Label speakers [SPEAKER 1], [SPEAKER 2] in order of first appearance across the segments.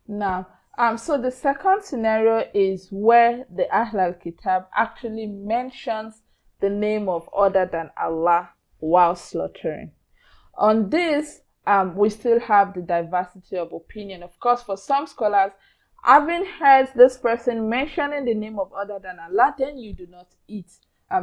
[SPEAKER 1] Now, so the second scenario is where the Ahl al-Kitab actually mentions the name of other than Allah while slaughtering. On this, we still have the diversity of opinion. Of course, for some scholars, having heard this person mentioning the name of other than Allah, then you do not eat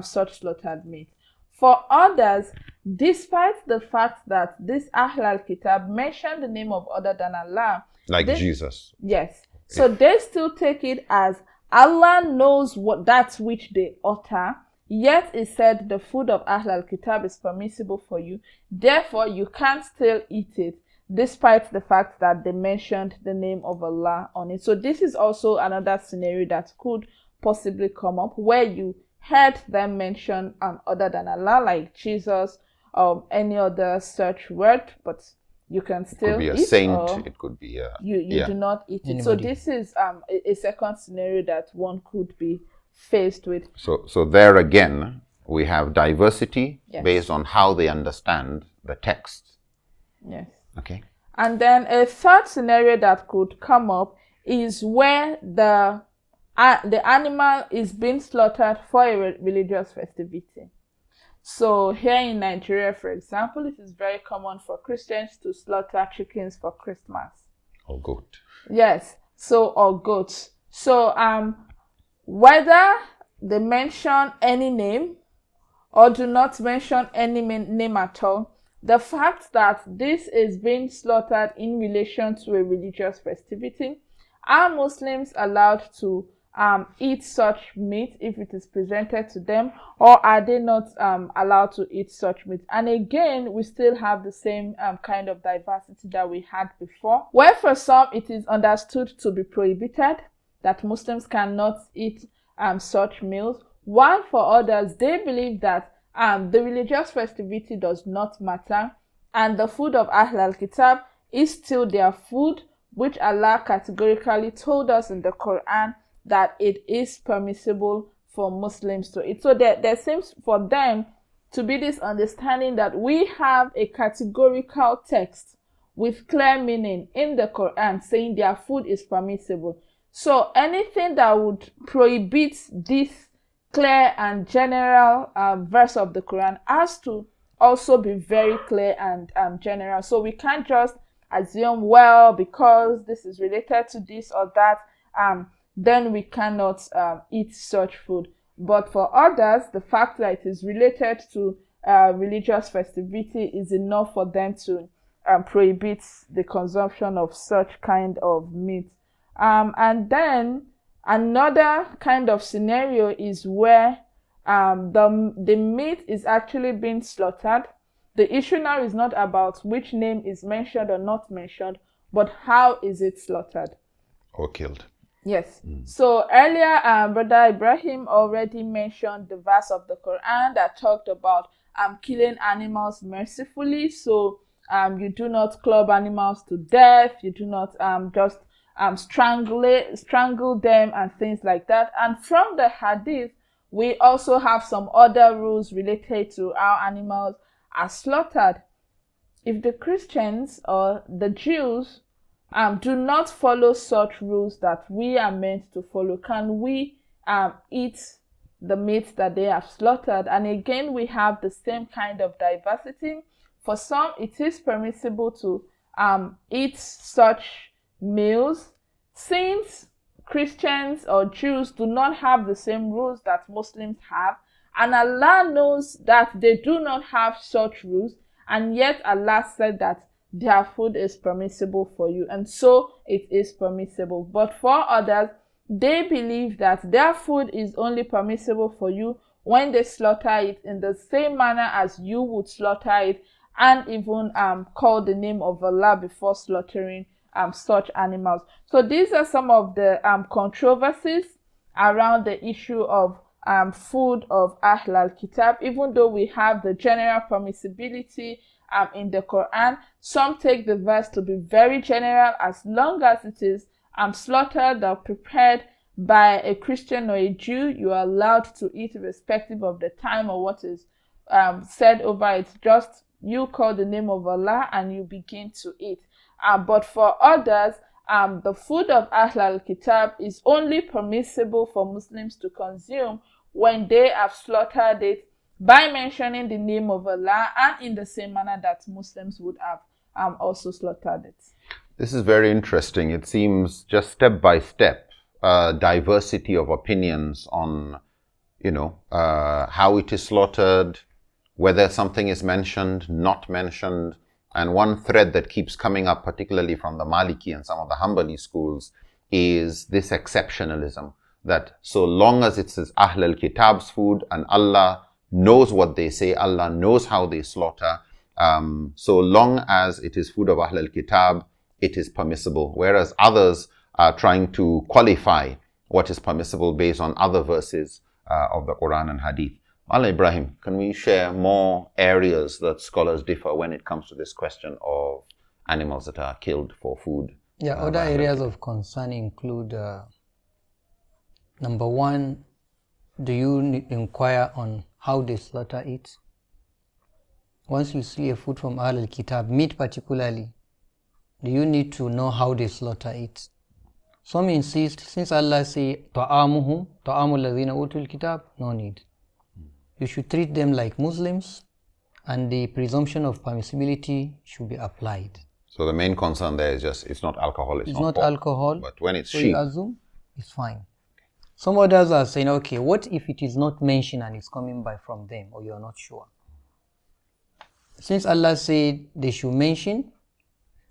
[SPEAKER 1] such slaughtered meat. For others, despite the fact that this Ahl al-Kitab mentioned the name of other than Allah,
[SPEAKER 2] Like Jesus.
[SPEAKER 1] yes, so they still take it as Allah knows what that which they utter, yet it said the food of Ahl al-Kitab is permissible for you, therefore you can't still eat it, despite the fact that they mentioned the name of Allah on it. So this is also another scenario that could possibly come up, where you heard them mention other than Allah, like Jesus or any other such word, but you can still
[SPEAKER 2] Could be a
[SPEAKER 1] eat,
[SPEAKER 2] saint.
[SPEAKER 1] or
[SPEAKER 2] It could be a
[SPEAKER 1] you do not eat it. So this is a second scenario that one could be faced with.
[SPEAKER 2] So there again, we have diversity
[SPEAKER 1] Yes.
[SPEAKER 2] based on how they understand the text.
[SPEAKER 1] Yes.
[SPEAKER 2] Okay.
[SPEAKER 1] And then a third scenario that could come up is where the animal is being slaughtered for a religious festivity. So here in Nigeria, for example, it is very common for Christians to slaughter chickens for Christmas.
[SPEAKER 2] Or goat.
[SPEAKER 1] Yes, so or goats. So whether they mention any name or do not mention any name at all, the fact that this is being slaughtered in relation to a religious festivity, are Muslims allowed to eat such meat if it is presented to them, or are they not allowed to eat such meat? And again, we still have the same kind of diversity that we had before, where for some it is understood to be prohibited, that Muslims cannot eat such meals, while for others they believe that the religious festivity does not matter, and the food of Ahl al-Kitab is still their food, which Allah categorically told us in the Quran that it is permissible for Muslims to eat. So there seems for them to be this understanding that we have a categorical text with clear meaning in the Quran saying their food is permissible. So anything that would prohibit this clear and general verse of the Quran has to also be very clear and general. So we can't just assume, well, because this is related to this or that, then we cannot eat such food. But for others, the fact that it is related to religious festivity is enough for them to prohibit the consumption of such kind of meat. And then another kind of scenario is where the meat is actually being slaughtered. The issue now is not about which name is mentioned or not mentioned, but how is it slaughtered
[SPEAKER 2] or killed.
[SPEAKER 1] Yes. So earlier, Brother Ibrahim already mentioned the verse of the Quran that talked about killing animals mercifully. So you do not club animals to death. You do not just strangle them and things like that. And from the hadith, we also have some other rules related to how animals are slaughtered. If the Christians or the Jews do not follow such rules that we are meant to follow, can we eat the meat that they have slaughtered? And again, we have the same kind of diversity. For some, it is permissible to eat such meals, since Christians or Jews do not have the same rules that Muslims have, and Allah knows that they do not have such rules, and yet Allah said that their food is permissible for you, and so it is permissible. But for others, they believe that their food is only permissible for you when they slaughter it in the same manner as you would slaughter it, and even call the name of Allah before slaughtering such animals. So these are some of the controversies around the issue of food of Ahl al-Kitab. Even though we have the general permissibility in the Quran, some take the verse to be very general. As long as it is slaughtered or prepared by a Christian or a Jew, you are allowed to eat irrespective of the time or what is said over it. Just you call the name of Allah and you begin to eat. But for others, the food of Ahl al-Kitab is only permissible for Muslims to consume when they have slaughtered it by mentioning the name of Allah and in the same manner that Muslims would have also slaughtered it.
[SPEAKER 2] This is very interesting. It seems just step by step, diversity of opinions on, how it is slaughtered, whether something is mentioned, not mentioned. And one thread that keeps coming up, particularly from the Maliki and some of the Hanbali schools, is this exceptionalism, that so long as it says Ahl al-Kitab's food and Allah knows what they say, Allah knows how they slaughter, so long as it is food of Ahl al-Kitab, it is permissible. Whereas others are trying to qualify what is permissible based on other verses of the Quran and Hadith. Mala Ibrahim, can we share more areas that scholars differ when it comes to this question of animals that are killed for food?
[SPEAKER 3] Yeah, other areas of concern include, number one, do you inquire on how they slaughter it? Once you see a food from Ahl al-Kitab, meat particularly, do you need to know how they slaughter it? Some insist, since Allah say, ta'amuhum, ta'amul ladhina utul kitab, no need. You should treat them like Muslims, and the presumption of permissibility should be applied.
[SPEAKER 2] So the main concern there is just, it's not alcohol, it's not pork,
[SPEAKER 3] alcohol.
[SPEAKER 2] But when it's
[SPEAKER 3] so
[SPEAKER 2] sheep,
[SPEAKER 3] you assume it's fine. Some others are saying, okay, what if it is not mentioned and it's coming by from them, or you're not sure? Since Allah said they should mention,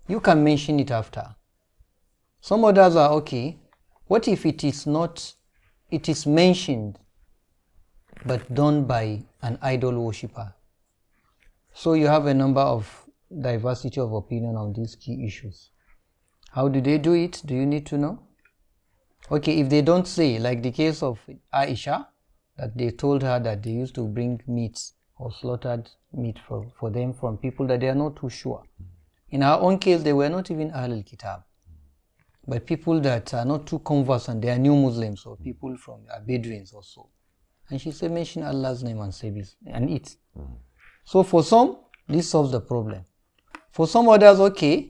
[SPEAKER 3] you can mention it after. Some others are, okay, what if it is not, it is mentioned, but done by an idol worshipper? So you have a number of diversity of opinion on these key issues. How do they do it? Do you need to know? Okay, if they don't say, like the case of Aisha, that they told her that they used to bring meats or slaughtered meat for them from people that they are not too sure. In our own case, they were not even Ahl al-Kitab, but people that are not too conversant, they are new Muslims or people from Bedouins or so. And she said, mention Allah's name and say this and eat. So for some, this solves the problem. For some others, okay,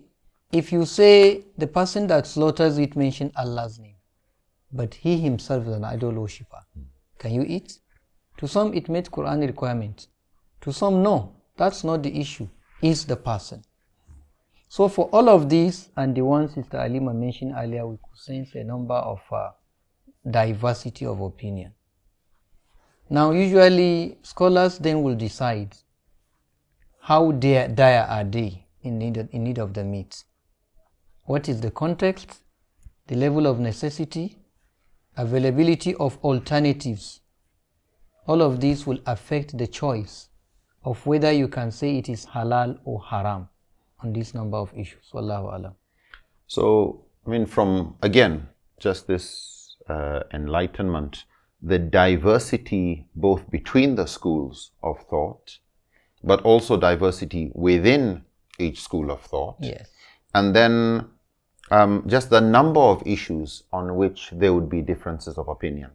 [SPEAKER 3] if you say the person that slaughters it mentioned Allah's name, but he himself is an idol worshipper, can you eat? To some, it meets Quran requirement. To some, no. That's not the issue. It's the person. So for all of these and the ones Sister Alima mentioned earlier, we could sense a number of diversity of opinion. Now, usually scholars then will decide how dire are they in need of the meat. What is the context, the level of necessity, availability of alternatives. All of these will affect the choice of whether you can say it is halal or haram on this number of issues. Wallahu alam.
[SPEAKER 2] So, from, again, just this enlightenment, the diversity both between the schools of thought, but also diversity within each school of thought.
[SPEAKER 3] Yes.
[SPEAKER 2] And then just the number of issues on which there would be differences of opinion,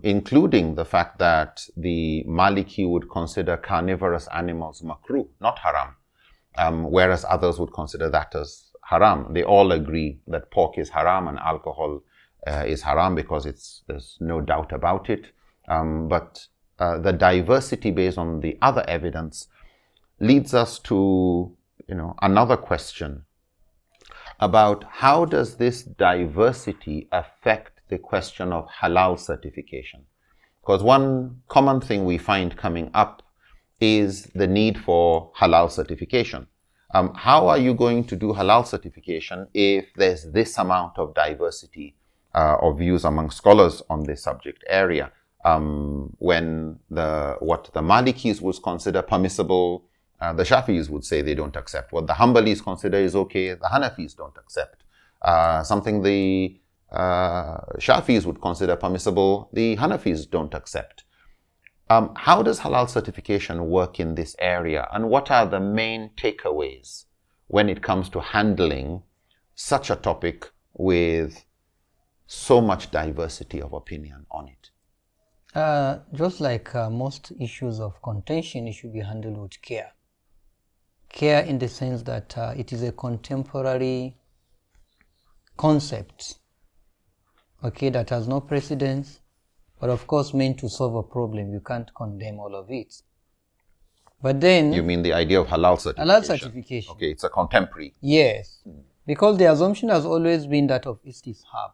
[SPEAKER 2] including the fact that the Maliki would consider carnivorous animals makruh, not haram, whereas others would consider that as haram. They all agree that pork is haram and alcohol is haram because there's no doubt about it. But the diversity based on the other evidence leads us to another question about how does this diversity affect the question of halal certification. Because one common thing we find coming up is the need for halal certification. How are you going to do halal certification if there's this amount of diversity of views among scholars on this subject area? When what the Malikis would consider permissible, the Shafis would say they don't accept. What the Hanbalis consider is okay, the Hanafis don't accept. Something the Shafis would consider permissible, the Hanafis don't accept. How does halal certification work in this area, and what are the main takeaways when it comes to handling such a topic with so much diversity of opinion on it?
[SPEAKER 3] Just like most issues of contention, it should be handled with care. Care in the sense that it is a contemporary concept, okay, that has no precedence, but of course meant to solve a problem. You can't condemn all of it. But then...
[SPEAKER 2] You mean the idea of halal certification?
[SPEAKER 3] Halal certification.
[SPEAKER 2] Okay, it's a contemporary.
[SPEAKER 3] Yes, because the assumption has always been that of istishab.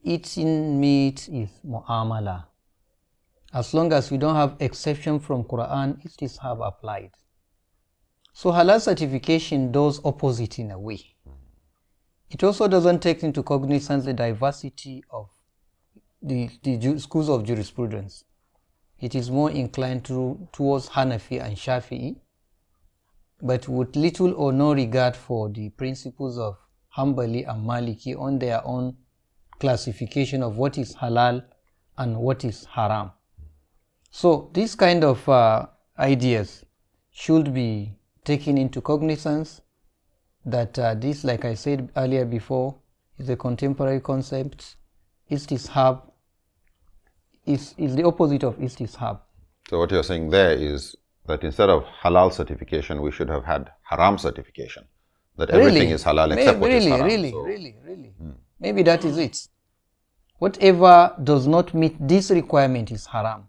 [SPEAKER 3] Eating meat is mu'amala. As long as we don't have exception from Quran, istishab applied. So halal certification does opposite in a way. It also doesn't take into cognizance the diversity of the schools of jurisprudence. It is more inclined towards Hanafi and Shafi'i, but with little or no regard for the principles of Hanbali and Maliki on their own classification of what is halal and what is haram. So these kind of ideas should be taken into cognizance, that this, like I said earlier before, is a contemporary concept. Istishab is the opposite of istishab.
[SPEAKER 2] So what you're saying there is that instead of halal certification, we should have had haram certification. That everything is halal except what is haram.
[SPEAKER 3] Really. Maybe that is it. Whatever does not meet this requirement is haram.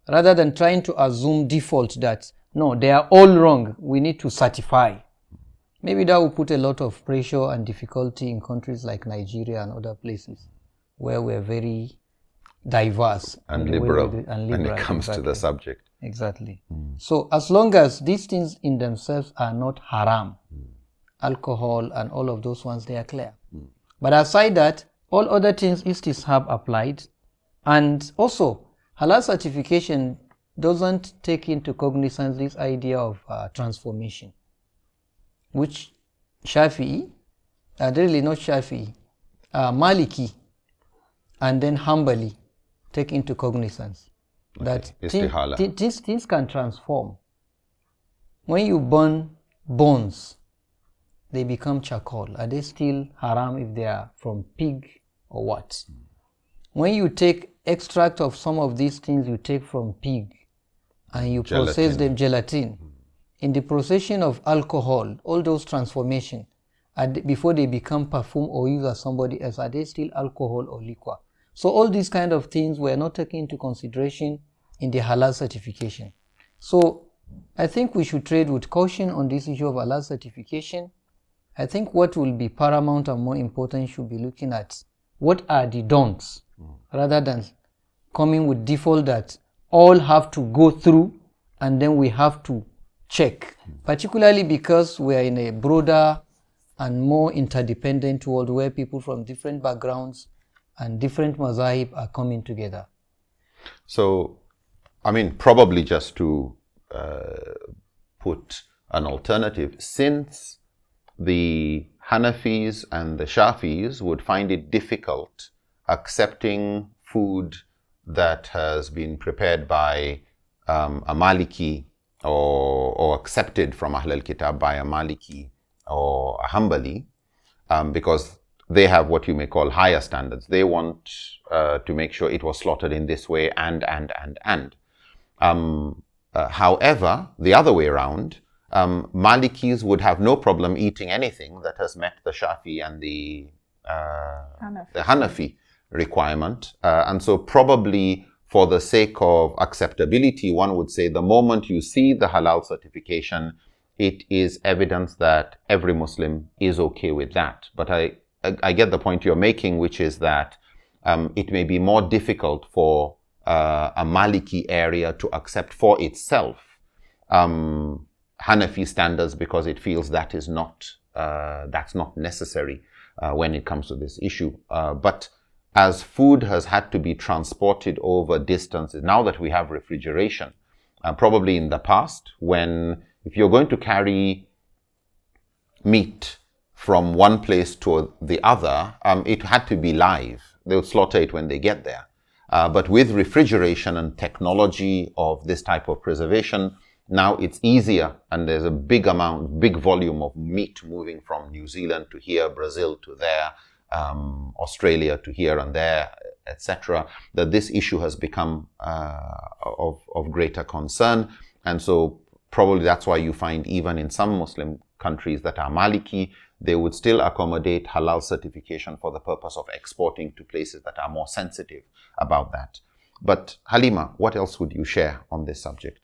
[SPEAKER 3] Rather than trying to assume default that, no, they are all wrong, we need to certify. Maybe that will put a lot of pressure and difficulty in countries like Nigeria and other places where we're very diverse
[SPEAKER 2] and liberal when it comes to the subject.
[SPEAKER 3] Exactly. So as long as these things in themselves are not haram, alcohol and all of those ones, they are clear. But aside that, all other things istishab applied. And also, halal certification doesn't take into cognizance this idea of transformation, which Shafi'i, really not Shafi'i, Maliki, and then Hanbali take into cognizance. That things can transform. When you burn bones, they become charcoal. Are they still haram if they are from pig or what? When you take extract of some of these things you take from pig and you process them, gelatin, in the procession of alcohol, all those transformation, before they become perfume or used as somebody else, are they still alcohol or liquor? So all these kind of things were not taken into consideration in the halal certification. So I think we should trade with caution on this issue of halal certification. I think what will be paramount and more important should be looking at what are the don'ts, rather than coming with default that all have to go through and then we have to check, particularly because we are in a broader and more interdependent world where people from different backgrounds and different mazahib are coming together.
[SPEAKER 2] So, I mean, probably just to put an alternative, since the Hanafis and the Shafis would find it difficult accepting food that has been prepared by a Maliki or accepted from Ahl al-Kitab by a Maliki or a Hanbali, because they have what you may call higher standards. They want to make sure it was slaughtered in this way and. However, the other way around, Malikis would have no problem eating anything that has met the Shafi and the Hanafi requirement. And so probably for the sake of acceptability, one would say the moment you see the halal certification, it is evidence that every Muslim is okay with that. But I get the point you're making, which is that it may be more difficult for a Maliki area to accept for itself Hanafi standards, because it feels that is not that's not necessary when it comes to this issue. But as food has had to be transported over distances, now that we have refrigeration, probably in the past, when if you're going to carry meat from one place to the other, it had to be live. They'll slaughter it when they get there. But with refrigeration and technology of this type of preservation, now it's easier, and there's a big volume of meat moving from New Zealand to here, Brazil to there, Australia to here and there, etc., that this issue has become of greater concern. And so probably that's why you find even in some Muslim countries that are Maliki, they would still accommodate halal certification for the purpose of exporting to places that are more sensitive about that. But Halima, what else would you share on this subject?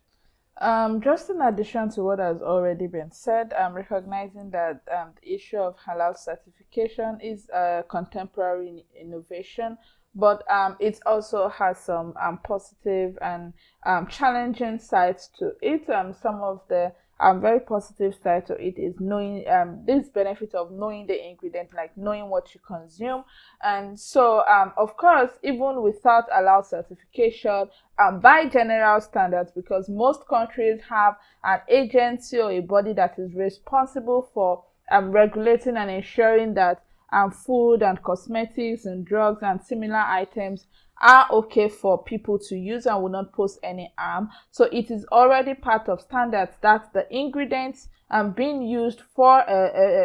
[SPEAKER 1] Just in addition to what has already been said, I'm recognizing that the issue of halal certification is a contemporary innovation, but it also has some positive and challenging sides to it. Some of the very positive side to it is knowing this benefit of knowing the ingredient, like knowing what you consume. And so, of course, even without halal certification, by general standards, because most countries have an agency or a body that is responsible for regulating and ensuring that food and cosmetics and drugs and similar items are okay for people to use and will not pose any harm. So it is already part of standards that the ingredients being used for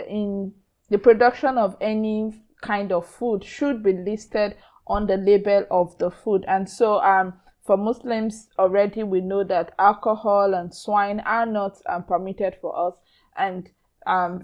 [SPEAKER 1] in the production of any kind of food should be listed on the label of the food. And so for Muslims already we know that alcohol and swine are not permitted for us, and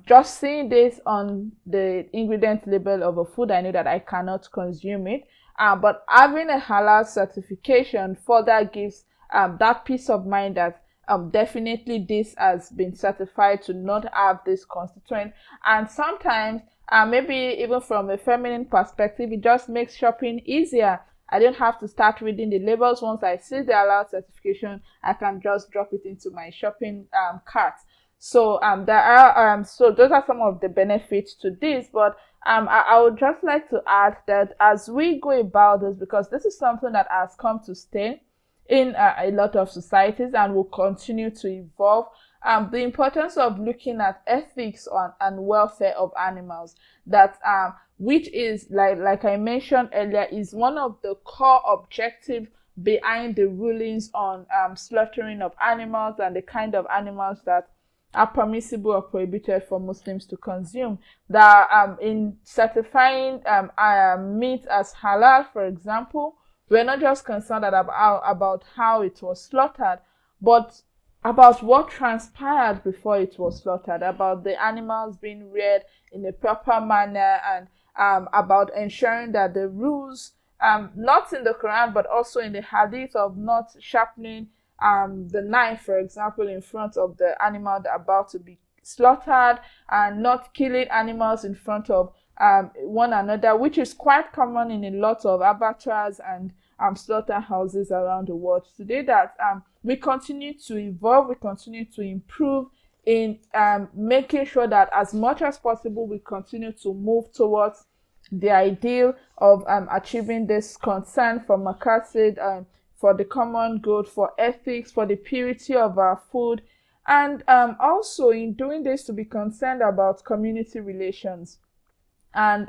[SPEAKER 1] just seeing this on the ingredient label of a food, I know that I cannot consume it. But having a halal certification further gives that peace of mind that definitely this has been certified to not have this constituent. And sometimes, maybe even from a feminine perspective, it just makes shopping easier. I don't have to start reading the labels. Once I see the halal certification, I can just drop it into my shopping cart. So there are so those are some of the benefits to this. But I would just like to add that as we go about this, because this is something that has come to stay in a lot of societies and will continue to evolve, the importance of looking at ethics on and welfare of animals, that which is like I mentioned earlier, is one of the core objectives behind the rulings on slaughtering of animals and the kind of animals that are permissible or prohibited for Muslims to consume. That in certifying meat as halal, for example, we're not just concerned about how it was slaughtered, but about what transpired before it was slaughtered, about the animals being reared in a proper manner, and about ensuring that the rules, not in the Quran but also in the Hadith, of not sharpening the knife, for example, in front of the animal that about to be slaughtered, and not killing animals in front of one another, which is quite common in a lot of abattoirs and slaughterhouses around the world today. That we continue to evolve, we continue to improve in making sure that as much as possible we continue to move towards the ideal of achieving this concern for maqasid, for the common good, for ethics, for the purity of our food, and also in doing this to be concerned about community relations and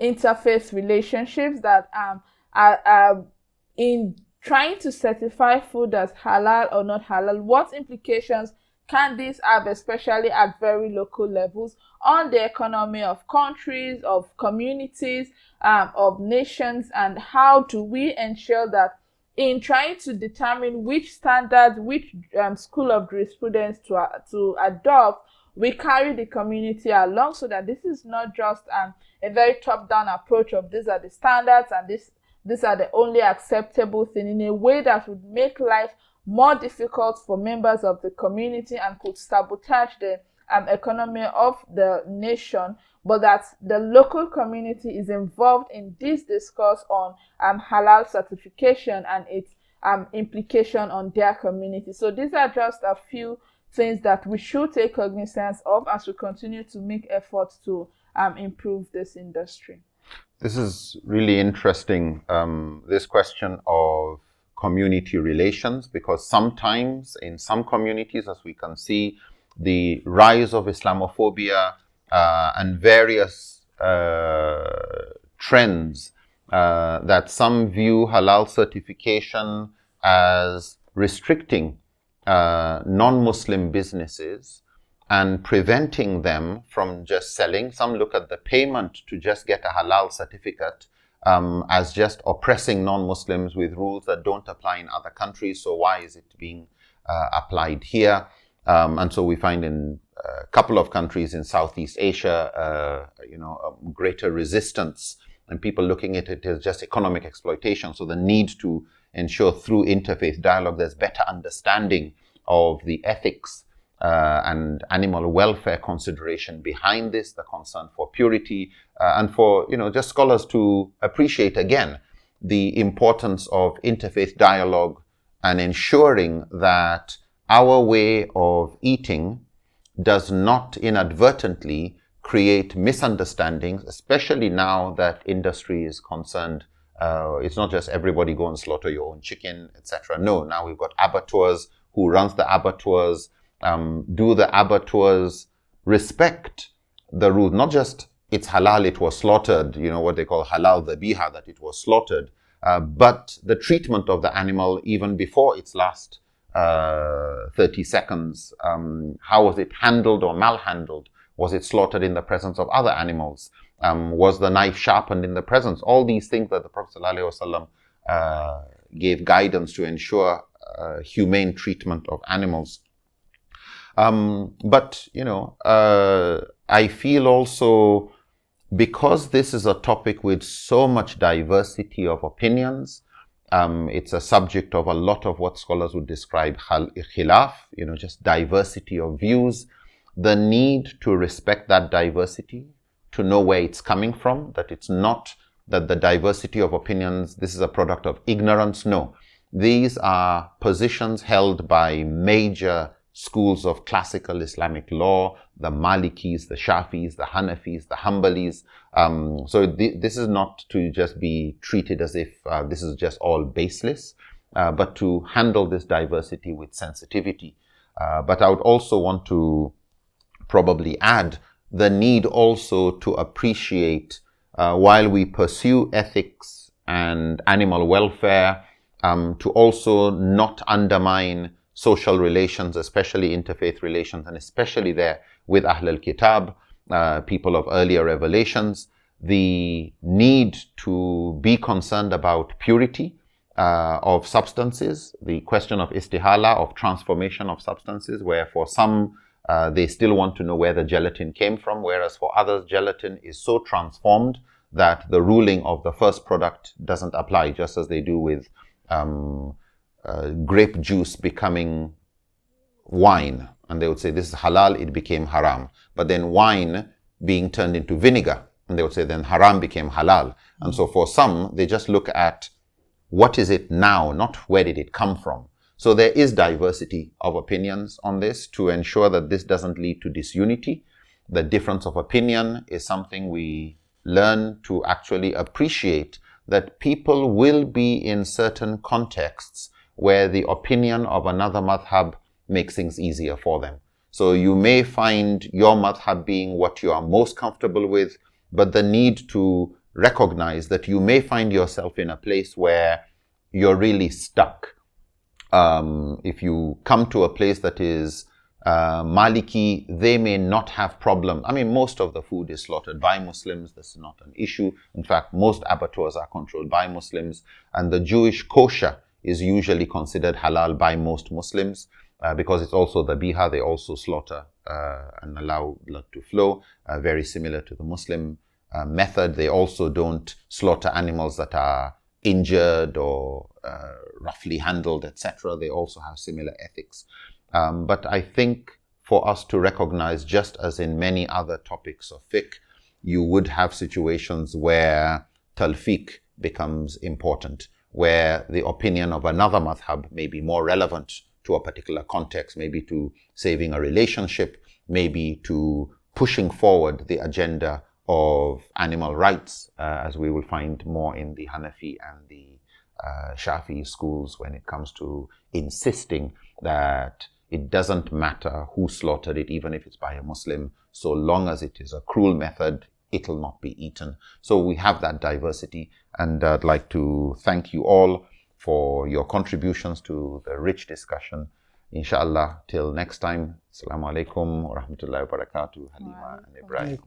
[SPEAKER 1] interfaith relationships, that are in trying to certify food as halal or not halal, what implications can this have, especially at very local levels, on the economy of countries, of communities, of nations, and how do we ensure that in trying to determine which standards, which school of jurisprudence to adopt, we carry the community along, so that this is not just a very top-down approach of these are the standards and these are the only acceptable thing, in a way that would make life more difficult for members of the community and could sabotage the economy of the nation, but that the local community is involved in this discourse on halal certification and its implication on their community. So these are just a few things that we should take cognizance of as we continue to make efforts to improve this industry.
[SPEAKER 2] This is really interesting, this question of community relations, because sometimes in some communities, as we can see, the rise of Islamophobia and various trends that some view halal certification as restricting non-Muslim businesses and preventing them from just selling. Some look at the payment to just get a halal certificate as just oppressing non-Muslims with rules that don't apply in other countries. So why is it being applied here? And so we find in a couple of countries in Southeast Asia, greater resistance and people looking at it as just economic exploitation. So the need to ensure through interfaith dialogue there's better understanding of the ethics and animal welfare consideration behind this, the concern for purity, and for just scholars to appreciate again the importance of interfaith dialogue and ensuring that our way of eating does not inadvertently create misunderstandings, especially now that industry is concerned. It's not just everybody go and slaughter your own chicken, etc. No, now we've got abattoirs. Who runs the abattoirs? Do the abattoirs respect the rule? Not just it's halal, it was slaughtered, what they call halal dhabiha, that it was slaughtered, but the treatment of the animal even before its last 30 seconds. How was it handled or malhandled? Was it slaughtered in the presence of other animals? Was the knife sharpened in the presence? All these things that the Prophet ﷺ gave guidance to ensure humane treatment of animals. But I feel also, because this is a topic with so much diversity of opinions, it's a subject of a lot of what scholars would describe khilaf, just diversity of views. The need to respect that diversity, to know where it's coming from, that it's not that the diversity of opinions, this is a product of ignorance. No, these are positions held by major schools of classical Islamic law, the Malikis, the Shafis, the Hanafis, the Hanbalis. So this is not to just be treated as if this is just all baseless, but to handle this diversity with sensitivity. But I would also want to probably add the need also to appreciate, while we pursue ethics and animal welfare, to also not undermine social relations, especially interfaith relations, and especially there with Ahl al-Kitab, people of earlier revelations. The need to be concerned about purity of substances, the question of istihala, of transformation of substances, where for some they still want to know where the gelatin came from, whereas for others gelatin is so transformed that the ruling of the first product doesn't apply, just as they do with grape juice becoming wine. And they would say this is halal, it became haram. But then wine being turned into vinegar, and they would say then haram became halal. And so for some, they just look at what is it now, not where did it come from. So there is diversity of opinions on this to ensure that this doesn't lead to disunity. The difference of opinion is something we learn to actually appreciate, that people will be in certain contexts where the opinion of another madhab makes things easier for them. So you may find your madhab being what you are most comfortable with, but the need to recognize that you may find yourself in a place where you're really stuck. If you come to a place that is Maliki, they may not have problem. I mean, most of the food is slaughtered by Muslims. This is not an issue. In fact, most abattoirs are controlled by Muslims, and the Jewish kosher is usually considered halal by most Muslims because it's also the biha. They also slaughter and allow blood to flow, very similar to the Muslim method. They also don't slaughter animals that are injured or roughly handled, etc. They also have similar ethics. But I think for us to recognize, just as in many other topics of fiqh, you would have situations where talfiq becomes important, where the opinion of another madhab may be more relevant to a particular context, maybe to saving a relationship, maybe to pushing forward the agenda of animal rights, as we will find more in the Hanafi and the Shafi schools when it comes to insisting that it doesn't matter who slaughtered it, even if it's by a Muslim, so long as it is a cruel method, it'll not be eaten. So we have that diversity, and I'd like to thank you all for your contributions to the rich discussion. Inshallah, till next time. Assalamu alaikum wa rahmatullahi wa barakatuh. Halima and Ibrahim.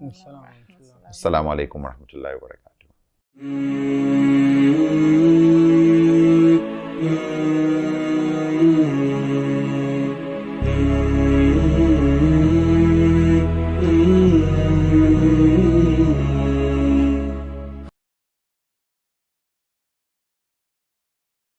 [SPEAKER 2] Assalamu alaikum wa rahmatullahi wa barakatuh.